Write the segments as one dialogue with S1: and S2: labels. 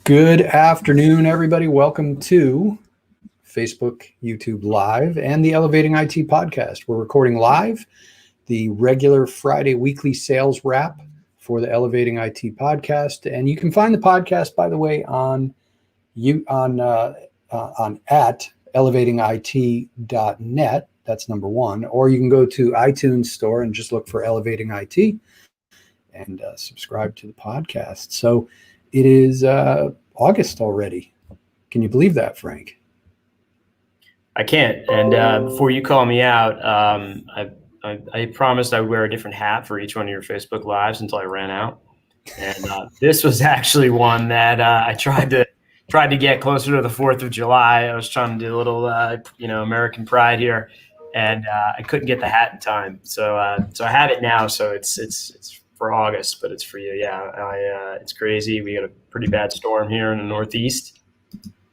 S1: Good afternoon, everybody. Welcome to Facebook, YouTube Live, and the Elevating IT podcast. We're recording live the regular Friday weekly sales wrap for the Elevating IT podcast, and you can find the podcast, by the way, on at elevatingit.net. That's number one, or you can go to iTunes store and just look for Elevating IT and subscribe to the podcast. So it is August already. Can you believe that, Frank?
S2: I can't. And before you call me out, I promised I would wear a different hat for each one of your Facebook Lives until I ran out. And this was actually one that I tried to get closer to the 4th of July. I was trying to do a little, American pride here, and I couldn't get the hat in time. So I have it now. So it's for August, but it's for you. Yeah, it's crazy. We got a pretty bad storm here in the Northeast.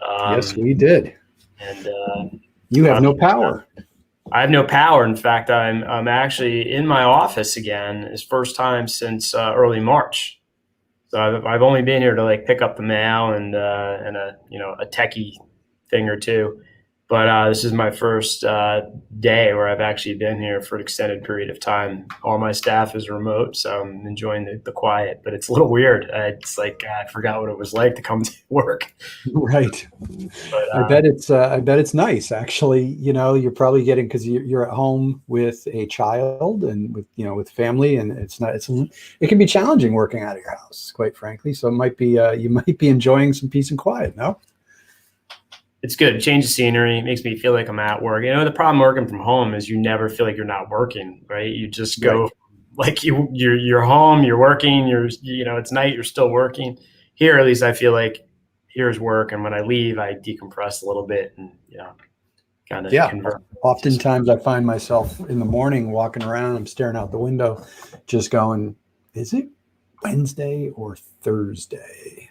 S1: Yes, we did.
S2: And
S1: you have no power.
S2: I have no power. In fact, I'm actually in my office again. It's first time since early March. So I've only been here to pick up the mail and a techie thing or two. But this is my first day where I've actually been here for an extended period of time. All my staff is remote, so I'm enjoying the quiet. But it's a little weird. It's like I forgot what it was like to come to work.
S1: Right. But, I bet it's nice, actually. You're probably getting, because you're at home with a child and with family, and it can be challenging working out of your house, quite frankly. So it might be you might be enjoying some peace and quiet. No.
S2: It's good. Change of scenery. It makes me feel like I'm at work. The problem working from home is you never feel like you're not working, right? You just go like you're home, you're working, it's night, you're still working. Here, at least I feel like here's work. And when I leave, I decompress a little bit and, kind of convert.
S1: Oftentimes I find myself in the morning walking around, I'm staring out the window, just going, is it Wednesday or Thursday?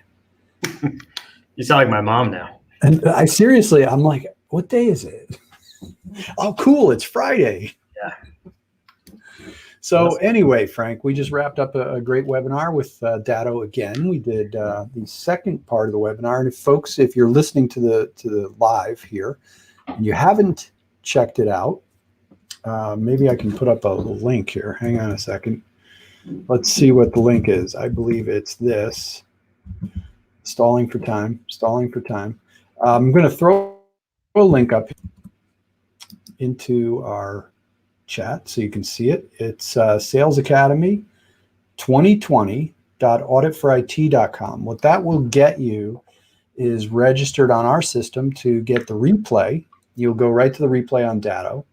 S2: You sound like my mom now.
S1: And I'm like, what day is it? Oh, cool. It's Friday.
S2: Yeah.
S1: So anyway, Frank, we just wrapped up a great webinar with Datto again. We did the second part of the webinar. And if you're listening to the live here and you haven't checked it out, maybe I can put up a link here. Hang on a second. Let's see what the link is. I believe it's this. Stalling for time. I'm going to throw a link up into our chat so you can see it. It's Sales Academy 2020.auditforit.com. What that will get you is registered on our system to get the replay. You'll go right to the replay on Datto.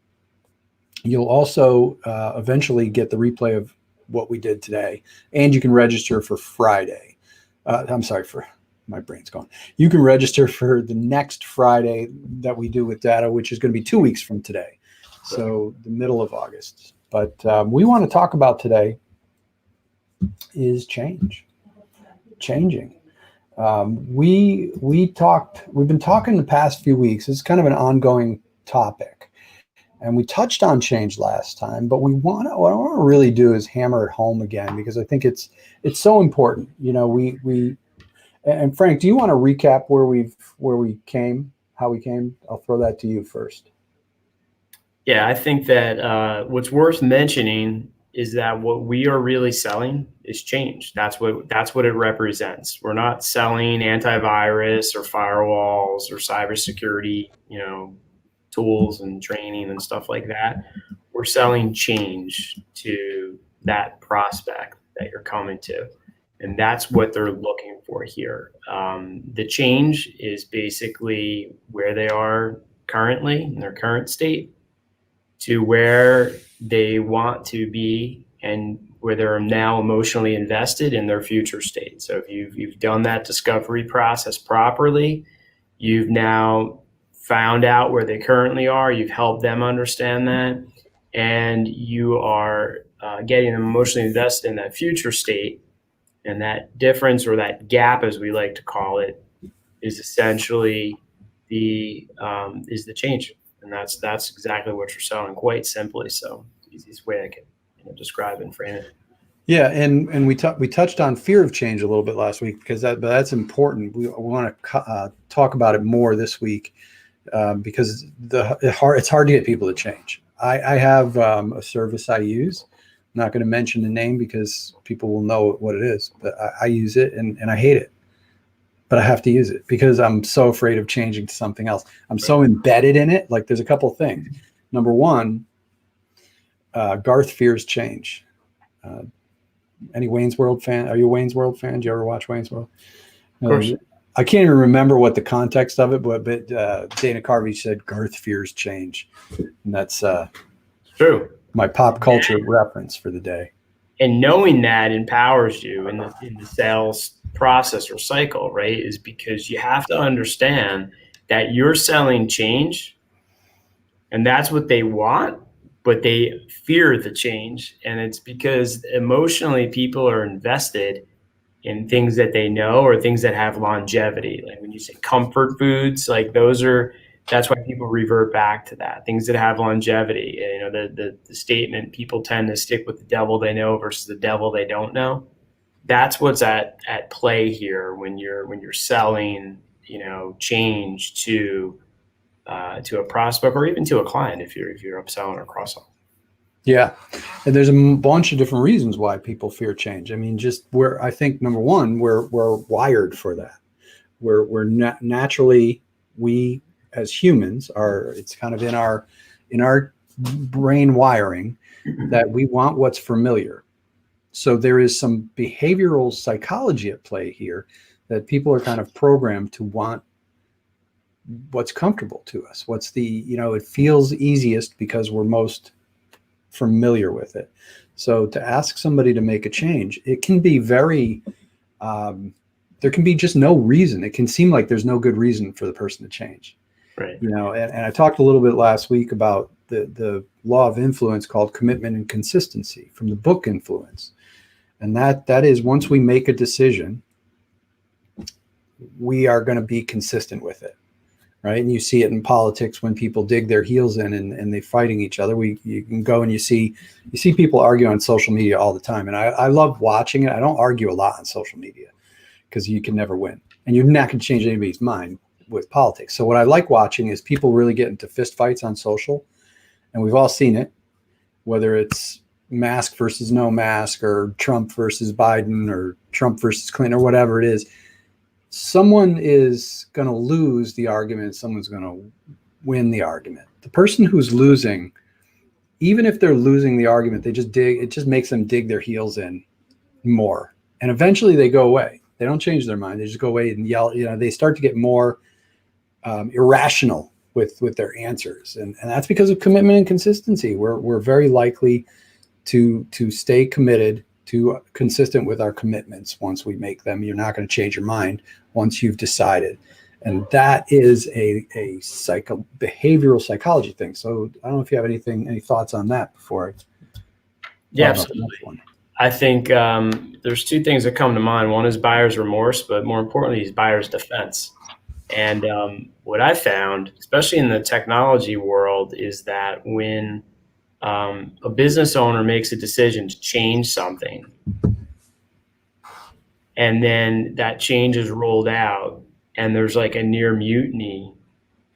S1: You'll also eventually get the replay of what we did today, and you can register for Friday. My brain's gone. You can register for the next Friday that we do with Datto, which is going to be 2 weeks from today. So the middle of August. But we want to talk about today is changing. We've been talking the past few weeks. It's kind of an ongoing topic. And we touched on change last time, but what I want to really do is hammer it home again, because I think it's so important. And Frank, do you want to recap how we came? I'll throw that to you first.
S2: Yeah, I think that what's worth mentioning is that what we are really selling is change. That's what it represents. We're not selling antivirus or firewalls or cybersecurity, tools and training and stuff like that. We're selling change to that prospect that you're coming to. And that's what they're looking for here. The change is basically where they are currently in their current state to where they want to be and where they're now emotionally invested in their future state. So if you've done that discovery process properly, you've now found out where they currently are, you've helped them understand that, and you are getting them emotionally invested in that future state. And that difference, or that gap, as we like to call it, is essentially the change, and that's exactly what you're selling, quite simply. So, the easiest way I can describe and frame it.
S1: Yeah, and we touched on fear of change a little bit last week because that's important. We want to talk about it more this week because it's hard to get people to change. I have a service I use. I'm not going to mention the name because people will know what it is, but I use it and I hate it. But I have to use it because I'm so afraid of changing to something else. I'm so embedded in it. Like there's a couple of things. Number one, Garth fears change. Any Wayne's World fan? Are you a Wayne's World fan? Did you ever watch Wayne's World?
S2: Of course.
S1: I can't even remember what the context of it, but Dana Carvey said Garth fears change. And that's
S2: true.
S1: My pop culture reference for the day.
S2: And knowing that empowers you in the sales process or cycle, right? Is because you have to understand that you're selling change and that's what they want, but they fear the change. And it's because emotionally people are invested in things that they know or things that have longevity. Like when you say comfort foods, like that's why people revert back to that. Things that have longevity. You know, the statement, people tend to stick with the devil they know versus the devil they don't know. That's what's at play here when you're selling, you know, change to a prospect or even to a client if you're upselling or cross-selling.
S1: Yeah, and there's a bunch of different reasons why people fear change. I mean, I think number one, we're wired for that. We're naturally, we as humans it's kind of in our brain wiring that we want what's familiar. So there is some behavioral psychology at play here that people are kind of programmed to want what's comfortable to us. What's it feels easiest because we're most familiar with it. So to ask somebody to make a change, it can be very, there can be just no reason. It can seem like there's no good reason for the person to change.
S2: Right.
S1: You know, and I talked a little bit last week about the law of influence called commitment and consistency from the book Influence. And that is once we make a decision, we are going to be consistent with it. Right. And you see it in politics when people dig their heels in and they're fighting each other. You can go and you see people argue on social media all the time. And I love watching it. I don't argue a lot on social media because you can never win. And you're not going to change anybody's mind with politics. So what I like watching is people really get into fist fights on social. And we've all seen it, whether it's mask versus no mask or Trump versus Biden or Trump versus Clinton or whatever it is. Someone is going to lose the argument. Someone's going to win the argument. The person who's losing, even if they're losing the argument, it just makes them dig their heels in more. And eventually they go away. They don't change their mind. They just go away and yell. You know, they start to get more irrational with their answers. And that's because of commitment and consistency. We're very likely to stay committed, to consistent with our commitments. Once we make them, you're not going to change your mind once you've decided. And that is a behavioral psychology thing. So I don't know if you have any thoughts on that before
S2: Yeah, absolutely. I think there's two things that come to mind. One is buyer's remorse, but more importantly is buyer's defense. And what I found, especially in the technology world, is that when a business owner makes a decision to change something, and then that change is rolled out, and there's like a near mutiny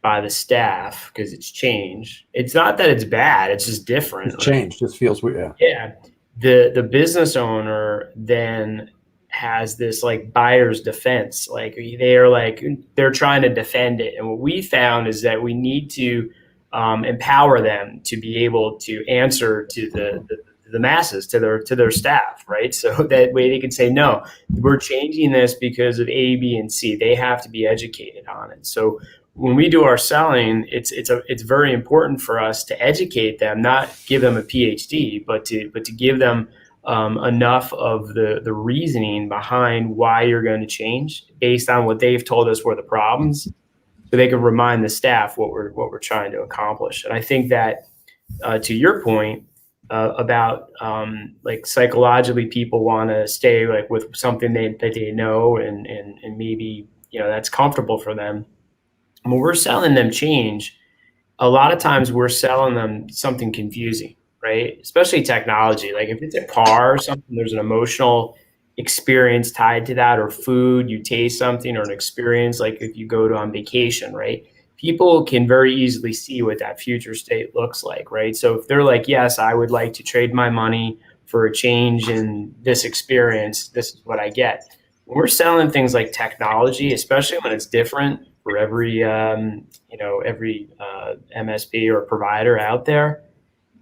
S2: by the staff because it's changed. It's not that it's bad; it's just different.
S1: It's changed. Just feels weird.
S2: Yeah. The business owner then has this like buyer's defense. Like they're trying to defend it, and what we found is that we need to empower them to be able to answer to the masses, to their staff, right? So that way they can say, no, we're changing this because of A, B, and C. They have to be educated on it. So when we do our selling, it's very important for us to educate them, not give them a PhD, but to give them enough of the reasoning behind why you're going to change based on what they've told us were the problems, so they can remind the staff what we're trying to accomplish. And I think that to your point about like psychologically people want to stay like with something that they know and maybe that's comfortable for them. When we're selling them change, a lot of times we're selling them something confusing, right? Especially technology. Like if it's a car or something, there's an emotional experience tied to that, or food, you taste something, or an experience like if you go to on vacation, right? People can very easily see what that future state looks like, right? So if they're like, yes, I would like to trade my money for a change in this experience, this is what I get. When we're selling things like technology, especially when it's different for every every MSP or provider out there,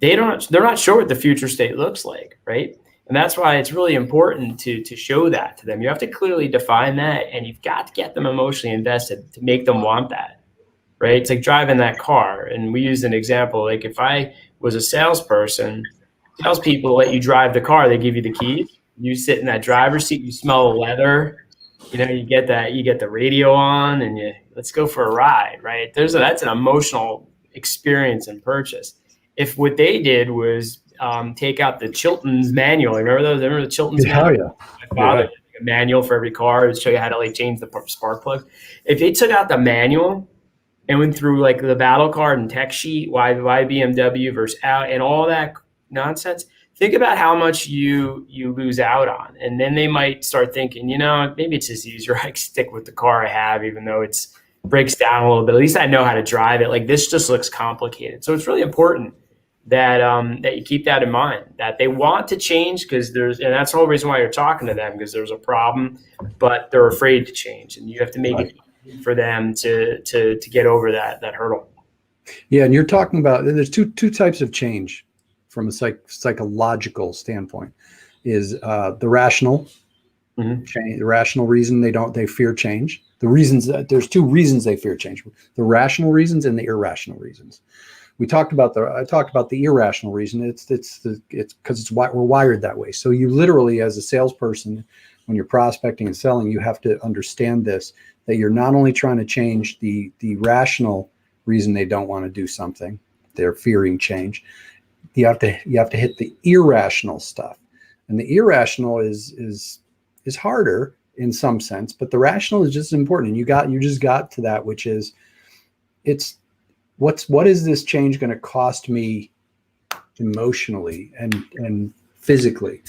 S2: they're not sure what the future state looks like, right? And that's why it's really important to show that to them. You have to clearly define that, and you've got to get them emotionally invested to make them want that, right? It's like driving that car. And we used an example, like if I was a salesperson, salespeople let you drive the car, they give you the keys, you sit in that driver's seat, you smell the leather, you get the radio on, and you let's go for a ride, right? That's an emotional experience and purchase. If what they did was take out the Chilton's manual, remember those? Remember the Chilton's manual?
S1: Yeah.
S2: My father had a manual for every car to show you how to like change the spark plug. If they took out the manual and went through like the battle card and tech sheet, why BMW versus out and all that nonsense, think about how much you lose out on. And then they might start thinking, maybe it's just easier. I stick with the car I have, even though it's breaks down a little bit. At least I know how to drive it. Like this just looks complicated. So it's really important that that you keep that in mind, that they want to change and that's the whole reason why you're talking to them, because there's a problem, but they're afraid to change, and you have to make it easy for them to get over that hurdle.
S1: Yeah, and you're talking about there's two types of change from a psychological standpoint. Is the rational change, the rational reason they fear change. The reasons there's two reasons they fear change: the rational reasons and the irrational reasons. I talked about the irrational reason. It's because we're wired that way. So you literally, as a salesperson, when you're prospecting and selling, you have to understand this, that you're not only trying to change the rational reason they don't want to do something, they're fearing change. You have to hit the irrational stuff, and the irrational is harder in some sense, but the rational is just as important. And you just got to that, which is what is this change going to cost me emotionally and physically?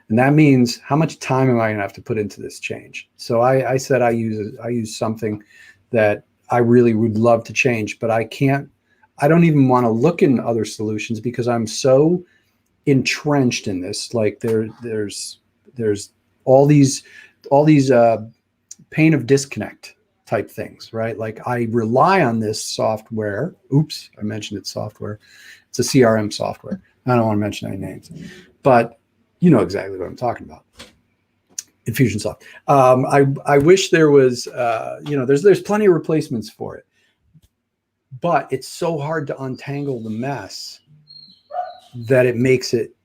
S1: And that means how much time am I going to have to put into this change? So I said I use something that I really would love to change, but I don't even want to look in other solutions because I'm so entrenched in this. Like there's all these pain of disconnect type things, right? Like I rely on this software. Oops, I mentioned it's software. It's a CRM software. I don't want to mention any names, but you know exactly what I'm talking about. Infusionsoft. I wish there was, there's plenty of replacements for it, but it's so hard to untangle the mess that it makes it,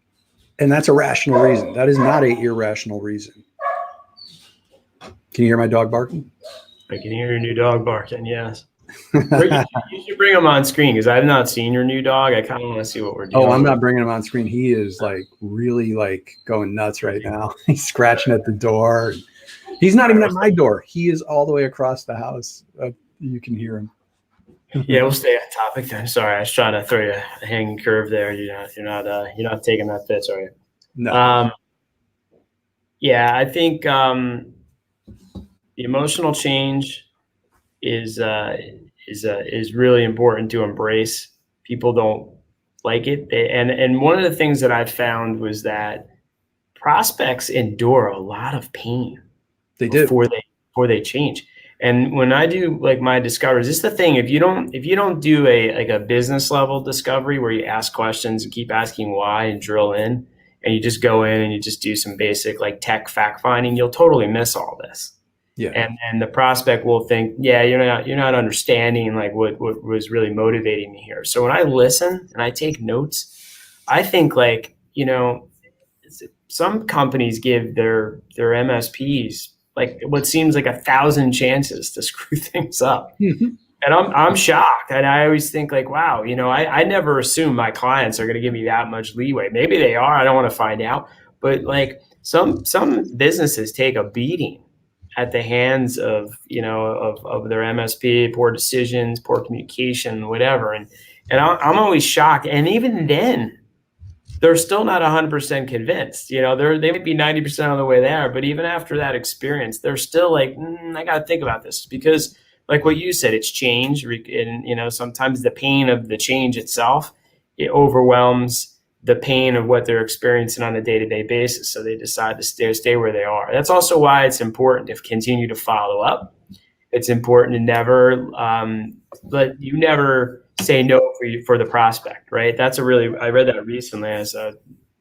S1: and that's a rational reason. That is not an irrational reason. Can you hear my dog barking?
S2: I can hear your new dog barking, yes. You should bring him on screen because I've not seen your new dog. I kind of want to see what we're doing.
S1: Oh, I'm not bringing him on screen. He is like really like going nuts right now. He's scratching at the door. He's not even at my door. He is all the way across the house. You can hear him.
S2: Yeah, we'll stay on topic then. Sorry, I was trying to throw you a hanging curve there. You're not taking that pitch, are you?
S1: No.
S2: Yeah, I think the emotional change is really important to embrace. People don't like it, and one of the things that I found was that prospects endure a lot of pain.
S1: They do
S2: before they change. And when I do like my discoveries, this is the thing. If you don't do a business level discovery where you ask questions and keep asking why and drill in, and you just go in and you just do some basic like tech fact finding, you'll totally miss all this.
S1: Yeah.
S2: And the prospect will think, yeah, you're not understanding like what was really motivating me here. So when I listen and I take notes, I think like, some companies give their MSPs like what seems like 1,000 chances to screw things up.
S1: Mm-hmm.
S2: And I'm shocked. And I always think like, wow, I never assume my clients are going to give me that much leeway. Maybe they are. I don't want to find out. But like some businesses take a beating at the hands of their MSP, poor decisions, poor communication, whatever. And I'm always shocked. And even then, they're still not 100% convinced. You know, they might be 90% on the way there, but even after that experience, they're still like, I got to think about this, because like what you said, it's change. And, you know, sometimes the pain of the change itself, it overwhelms the pain of what they're experiencing on a day-to-day basis. So they decide to stay where they are. That's also why it's important to continue to follow up. It's important to never, but you never say no for the prospect, right? That's I read that recently as I'll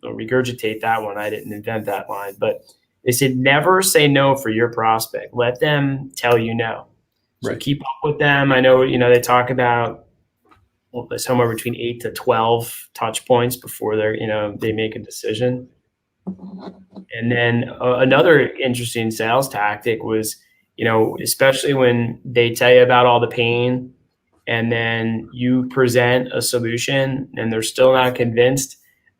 S2: regurgitate that one. I didn't invent that line, but they said, never say no for your prospect. Let them tell you no. So
S1: Right.
S2: keep up with them. I know, you know, they talk about somewhere between 8 to 12 touch points before they make a decision. And then another interesting sales tactic was, you know, especially when they tell you about all the pain and then you present a solution and they're still not convinced,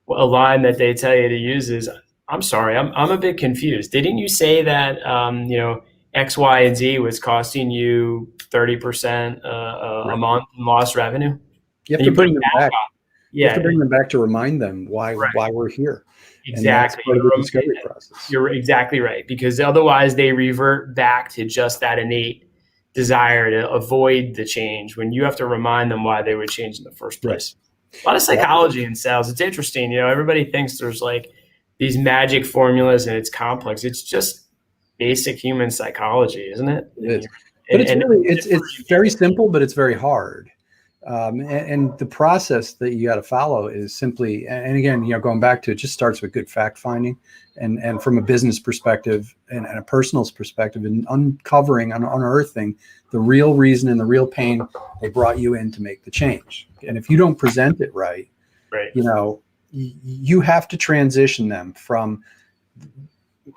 S2: a line that they tell you to use is, I'm sorry, I'm a bit confused. Didn't you say that, you know, X, Y, and Z was costing you 30% a month in lost revenue?
S1: You have to bring them back.
S2: Yeah,
S1: you have to bring them back to remind them why we're here.
S2: Exactly.
S1: And that's part of the discovery process.
S2: You're exactly right, because otherwise they revert back to just that innate desire to avoid the change when you have to remind them why they would change in the first place. Right. A lot of psychology in sales. It's interesting. You know, everybody thinks there's like these magic formulas and it's complex. It's just basic human psychology, isn't it?
S1: It is. But it's very simple, but it's very hard. And the process that you got to follow is simply, and again, you know, going back to it, just starts with good fact finding, and from a business perspective and a personal perspective, and uncovering and unearthing the real reason and the real pain they brought you in to make the change. And if you don't present it right, you know, you have to transition them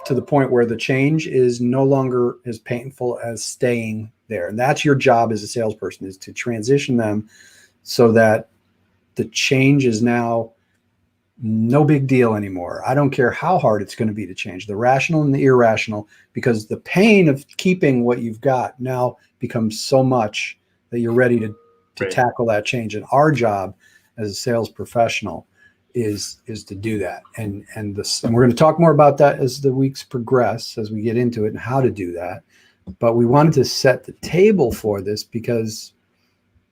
S1: to the point where the change is no longer as painful as staying there. And that's your job as a salesperson, is to transition them so that the change is now no big deal anymore. I don't care how hard it's going to be to change, the rational and the irrational, because the pain of keeping what you've got now becomes so much that you're ready to tackle that change. And our job as a sales professional is to do that. And we're going to talk more about that as the weeks progress, as we get into it and how to do that. But we wanted to set the table for this because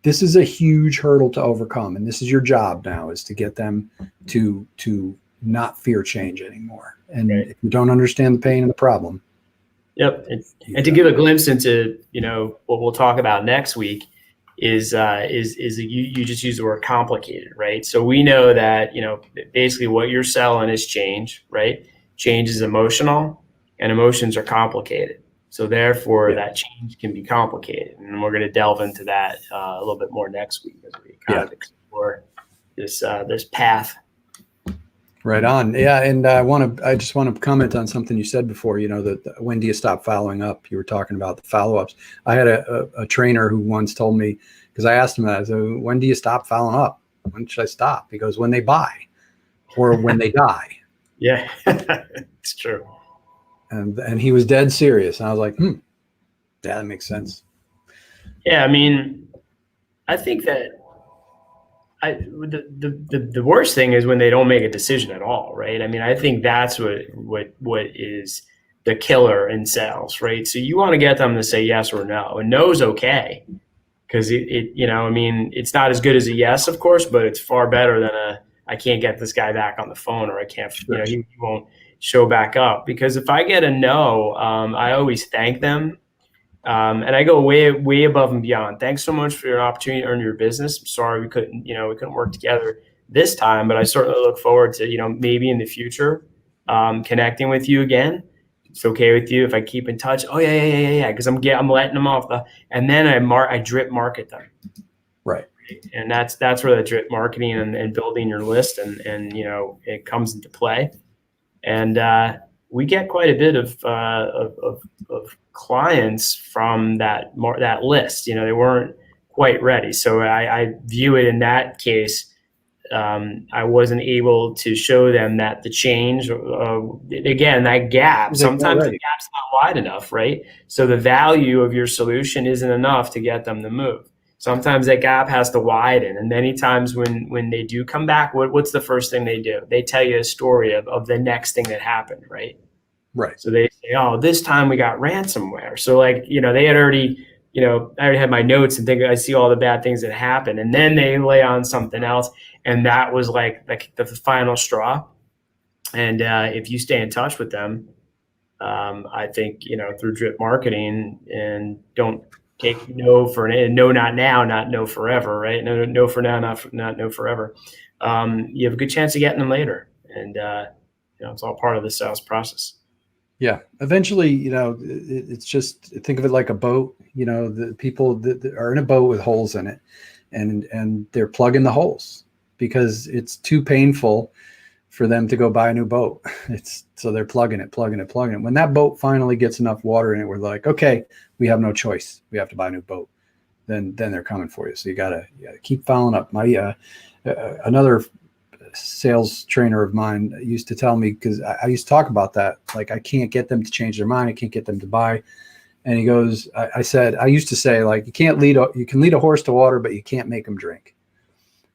S1: this is a huge hurdle to overcome. And this is your job now, is to get them to not fear change anymore. And if you don't understand the pain and the problem.
S2: Yep. And to give a glimpse into, you know, what we'll talk about next week is you just use the word complicated, right? So we know that, you know, basically what you're selling is change, right? Change is emotional, and emotions are complicated. So therefore that change can be complicated. And we're going to delve into that a little bit more next week as we kind of explore this path.
S1: Right on. Yeah. And I just want to comment on something you said before, you know, that when do you stop following up? You were talking about the follow-ups. I had a trainer who once told me, because I asked him that, I said, when do you stop following up? When should I stop? He goes, when they buy or when they die.
S2: Yeah, it's true.
S1: And he was dead serious. And I was like, yeah, that makes sense.
S2: Yeah. I mean, I think that the worst thing is when they don't make a decision at all, right? I mean, I think that's what is the killer in sales, right? So you want to get them to say yes or no, and no is okay, because it you know, I mean, it's not as good as a yes, of course, but it's far better than I can't get this guy back on the phone, or I can't, you know, he won't show back up. Because if I get a no, I always thank them. And I go way above and beyond. Thanks so much for your opportunity to earn your business. I'm sorry we couldn't work together this time, but I certainly look forward to, you know, maybe in the future, connecting with you again. It's okay with you if I keep in touch? Oh yeah. Because I'm letting them off and then I drip market them.
S1: Right.
S2: And that's where the drip marketing and building your list and you know, it comes into play. And we get quite a bit of clients from that list. You know, they weren't quite ready. So I view it in that case. I wasn't able to show them that the change, again, that gap, sometimes the gap's not wide enough, right? So the value of your solution isn't enough to get them to move. Sometimes that gap has to widen, and many times when they do come back, what's the first thing they do? They tell you a story of the next thing that happened, right?
S1: Right.
S2: So they say, oh, this time we got ransomware. So like, they had already, I already had my notes and think I see all the bad things that happen. And then they lay on something else. And that was like the final straw. And if you stay in touch with them, I think, through drip marketing, and don't take no for no, not now, not no forever, right? No for now, not no forever. You have a good chance of getting them later. And, it's all part of the sales process.
S1: Yeah. Eventually, it's just, think of it like a boat. The people that are in a boat with holes in it, and they're plugging the holes because it's too painful for them to go buy a new boat. So they're plugging it. When that boat finally gets enough water in it, we're like, okay, we have no choice. We have to buy a new boat. Then they're coming for you. So you gotta keep following up. My another sales trainer of mine used to tell me, because I used to talk about that, like, I can't get them to change their mind. I can't get them to buy. And he goes, I used to say, like, you can lead a horse to water, but you can't make them drink.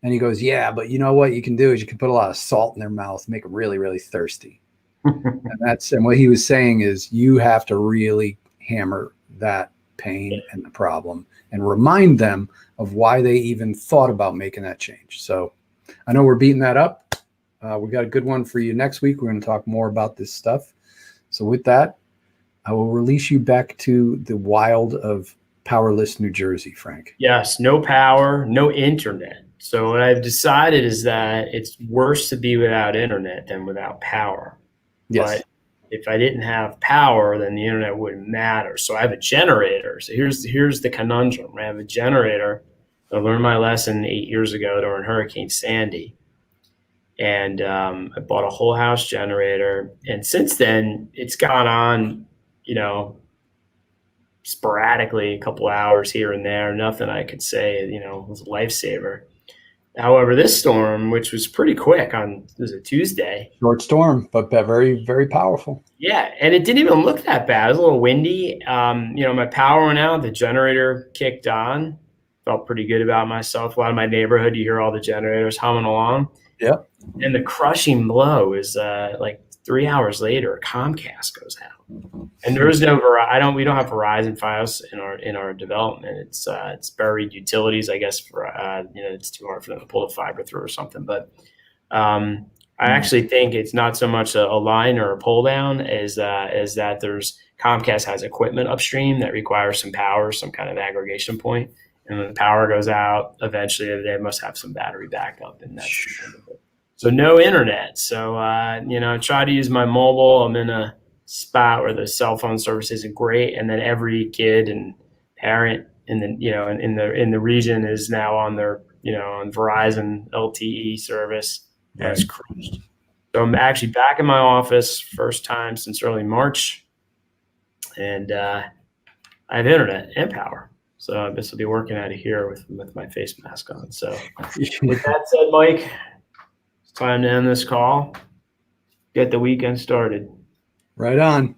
S1: And he goes, yeah, but you know what you can do is you can put a lot of salt in their mouth, make them really, really thirsty. and what he was saying is you have to really hammer that pain and the problem and remind them of why they even thought about making that change. So I know we're beating that up. We got a good one for you next week. We're going to talk more about this stuff. So with that, I will release you back to the wild of powerless New Jersey, Frank.
S2: Yes, no power, no internet. So what I've decided is that it's worse to be without internet than without power.
S1: Yes.
S2: But if I didn't have power, then the internet wouldn't matter. So I have a generator. So here's the conundrum. I have a generator. I learned my lesson 8 years ago during Hurricane Sandy. And I bought a whole house generator. And since then, it's gone on, sporadically, a couple hours here and there. Nothing I could say, was a lifesaver. However, this storm, which was pretty quick was a Tuesday.
S1: Short storm, but very, very powerful.
S2: Yeah, and it didn't even look that bad. It was a little windy. My power went out. The generator kicked on. Felt pretty good about myself. A lot of my neighborhood, you hear all the generators humming along.
S1: Yeah.
S2: And the crushing blow is like 3 hours later, Comcast goes out. And there is no we don't have Verizon Fios in our development. It's buried utilities, I guess. For it's too hard for them to pull the fiber through or something. But I actually think it's not so much a line or a pull down as that there's Comcast has equipment upstream that requires some power, some kind of aggregation point. And when the power goes out, eventually they must have some battery backup, and that's so no internet. So I try to use my mobile. I'm in a spot where the cell phone service isn't great, and then every kid and parent in the region is now on their on Verizon LTE service. That's crushed. So I'm actually back in my office, first time since early March, and I have internet and power. So I guess I'll be working out of here with my face mask on. So with that said, Mike, it's time to end this call. Get the weekend started.
S1: Right on.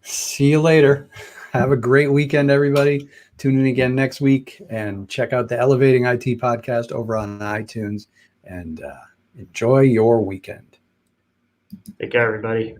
S1: See you later. Have a great weekend, everybody. Tune in again next week and check out the Elevating IT podcast over on iTunes, and enjoy your weekend.
S2: Take care, everybody.